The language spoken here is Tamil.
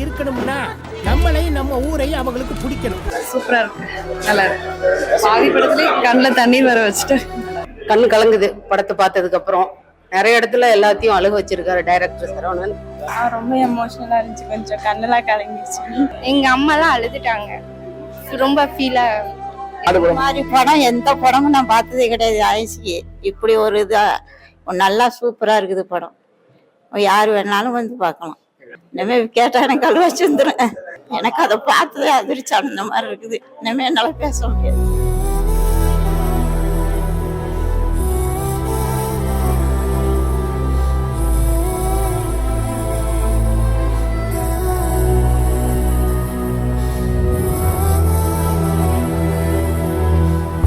இருக்கணும்னா நம்மளையும் நம்ம ஊரையும் அவங்களுக்கு பிடிக்கணும். சூப்பரா இருக்கு, நல்லா இருக்கு. பாதி படத்துல கண்ணுல தண்ணீர் வர வச்சுட்டு கண்ணு கலங்குது படத்தை பார்த்ததுக்கு அப்புறம். நிறைய இடத்துல எல்லாத்தையும் அழுக வச்சிருக்காரு டைரக்டர் சரவணன். ரொம்ப எமோஷனலா இருந்துச்சு, கொஞ்சம் கண்ணெல்லாம் கலங்கிடுச்சு. எங்க அம்மா எல்லாம் அழுதுட்டாங்க, ரொம்ப ஃபீலா. மாதிரி படம் எந்த படமும் நான் பார்த்ததே கிடையாது ஆயிடுச்சு. இப்படி ஒரு இதா நல்லா சூப்பரா இருக்குது படம். யாரு வேணாலும் வந்து பார்க்கலாம். இனிமே கேட்டா எனக்கு அழுவ வச்சு வந்துடுறேன். எனக்கு அதை பார்த்ததே அதிர்ச்சி அந்த மாதிரி இருக்குது. இனிமே என்னால பேச முடியாது.